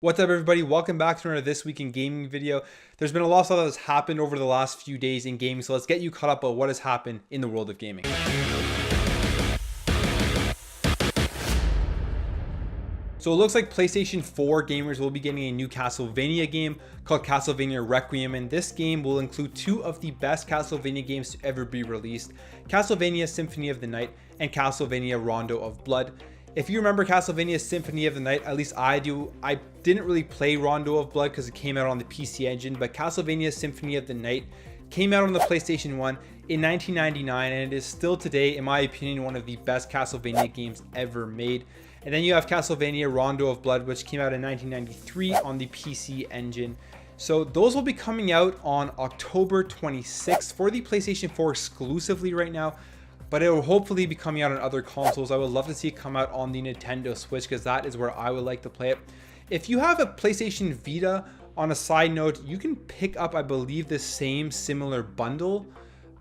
What's up, everybody? Welcome back to another This Week in Gaming video. There's been a lot of stuff that has happened over the last few days in gaming, so let's get you caught up on what has happened in the world of gaming. So it looks like PlayStation 4 gamers will be getting a new Castlevania game called Castlevania Requiem, and this game will include two of the best Castlevania games to ever be released, Castlevania Symphony of the Night and Castlevania Rondo of Blood. If you remember Castlevania Symphony of the Night, at least I do, I didn't really play Rondo of Blood because it came out on the PC Engine, but Castlevania Symphony of the Night came out on the PlayStation 1 in 1999, and it is still today, in my opinion, one of the best Castlevania games ever made. And then you have Castlevania Rondo of Blood, which came out in 1993 on the PC Engine. So those will be coming out on October 26th for the PlayStation 4 exclusively right now, but it will hopefully be coming out on other consoles. I would love to see it come out on the Nintendo Switch because that is where I would like to play it. If you have a PlayStation Vita, on a side note, you can pick up, I believe, the same similar bundle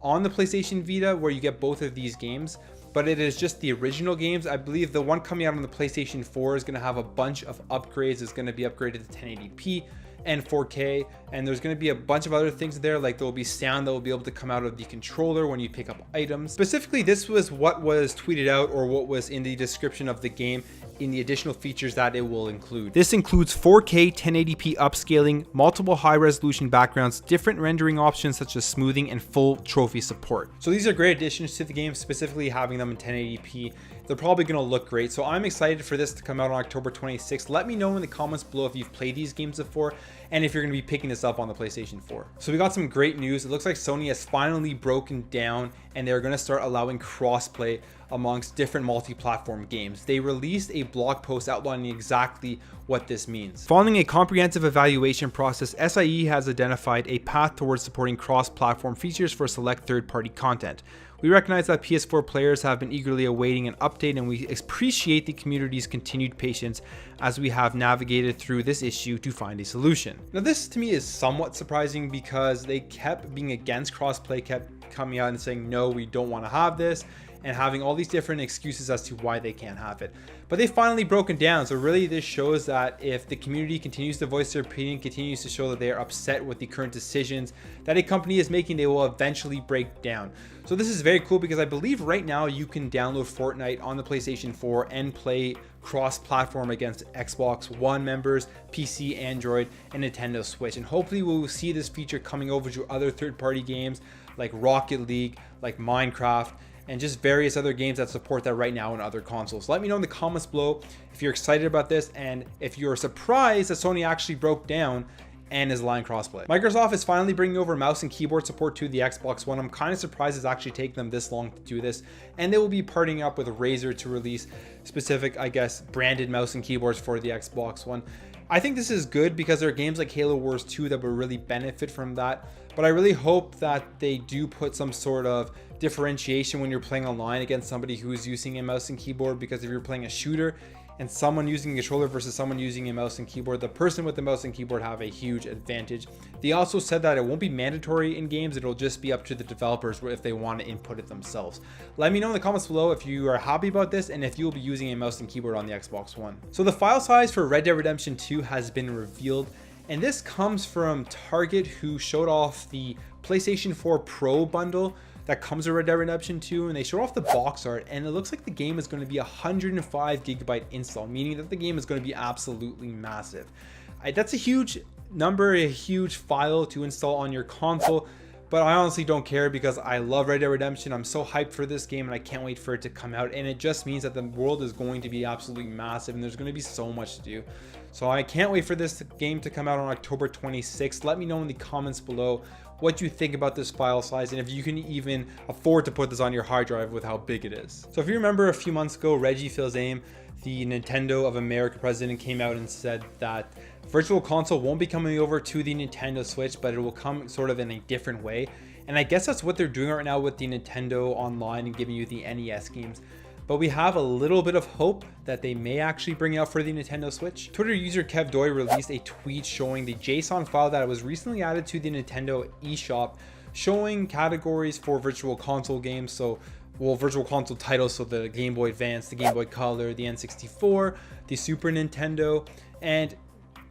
on the PlayStation Vita where you get both of these games, but it is just the original games. I believe the one coming out on the PlayStation 4 is going to have a bunch of upgrades. It's going to be upgraded to 1080p and 4K, and there's going to be a bunch of other things there, like there will be sound that will be able to come out of the controller when you pick up items. Specifically, this was what was tweeted out, or what was in the description of the game, in the additional features that it will include. This includes 4K 1080p upscaling, multiple high resolution backgrounds, different rendering options such as smoothing, and full trophy support. So these are great additions to the game, specifically having them in 1080p. They're probably going to look great. So I'm excited for this to come out on October 26th. Let me know in the comments below if you've played these games before and if you're going to be picking this up on the PlayStation 4. So we got some great news. It looks like Sony has finally broken down and they're going to start allowing crossplay amongst different multi-platform games. They released a blog post outlining exactly what this means. Following a comprehensive evaluation process, SIE has identified a path towards supporting cross-platform features for select third-party content. We recognize that PS4 players have been eagerly awaiting an update, and we appreciate the community's continued patience as we have navigated through this issue to find a solution. Now, this to me is somewhat surprising because they kept being against crossplay, kept coming out and saying, no, we don't want to have this, and having all these different excuses as to why they can't have it. But they finally broken down. So really this shows that if the community continues to voice their opinion, continues to show that they are upset with the current decisions that a company is making, they will eventually break down. So this is very cool because I believe right now you can download Fortnite on the PlayStation 4 and play cross-platform against Xbox One members, PC, Android, and Nintendo Switch. And hopefully we will see this feature coming over to other third-party games like Rocket League, like Minecraft, and just various other games that support that right now on other consoles. Let me know in the comments below if you're excited about this and if you're surprised that Sony actually broke down and is allowing crossplay. Microsoft is finally bringing over mouse and keyboard support to the Xbox One. I'm kind of surprised it's actually taken them this long to do this, and they will be partnering up with Razer to release specific, I guess, branded mouse and keyboards for the Xbox One. I think this is good because there are games like Halo Wars 2 that will really benefit from that, but I really hope that they do put some sort of differentiation when you're playing online against somebody who is using a mouse and keyboard, because if you're playing a shooter and someone using a controller versus someone using a mouse and keyboard, the person with the mouse and keyboard have a huge advantage. They also said that it won't be mandatory in games, it'll just be up to the developers if they want to input it themselves. Let me know in the comments below if you are happy about this and if you'll be using a mouse and keyboard on the Xbox One. So the file size for Red Dead Redemption 2 has been revealed, and this comes from Target, who showed off the PlayStation 4 Pro bundle that comes with Red Dead Redemption 2, and they showed off the box art, and it looks like the game is going to be 105 gigabyte install, meaning that the game is going to be absolutely massive. That's a huge number, a huge file to install on your console, but I honestly don't care because I love Red Dead Redemption. I'm so hyped for this game and I can't wait for it to come out, and it just means that the world is going to be absolutely massive and there's going to be so much to do. So I can't wait for this game to come out on October 26th. Let me know in the comments below what you think about this file size and if you can even afford to put this on your hard drive with how big it is. So if you remember a few months ago, Reggie Fils-Aime, the Nintendo of America president, came out and said that Virtual Console won't be coming over to the Nintendo Switch, but it will come sort of in a different way. And I guess that's what they're doing right now with the Nintendo Online and giving you the NES games. But we have a little bit of hope that they may actually bring it out for the Nintendo Switch. Twitter user KevDoy released a tweet showing the JSON file that was recently added to the Nintendo eShop, showing categories for Virtual Console games. So, well, Virtual Console titles, so the Game Boy Advance, the Game Boy Color, the N64, the Super Nintendo, and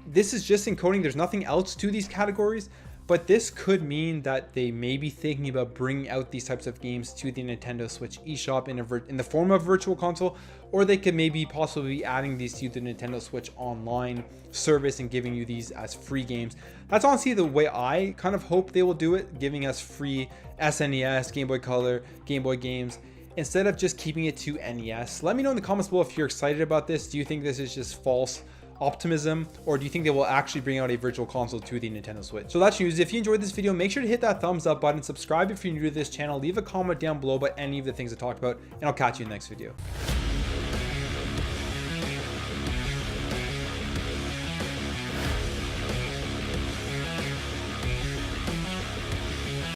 this is just encoding. There's nothing else to these categories, but this could mean that they may be thinking about bringing out these types of games to the Nintendo Switch eShop in the form of virtual console, or they could maybe possibly be adding these to the Nintendo Switch online service and giving you these as free games. That's honestly the way I kind of hope they will do it, giving us free SNES, Game Boy Color, Game Boy games, instead of just keeping it to NES. Let me know in the comments below if you're excited about this. Do you think this is just false optimism, or do you think they will actually bring out a virtual console to the Nintendo Switch? So that's news. If you enjoyed this video, make sure to hit that thumbs up button, subscribe if you're new to this channel, leave a comment down below about any of the things I talked about, and I'll catch you in the next video.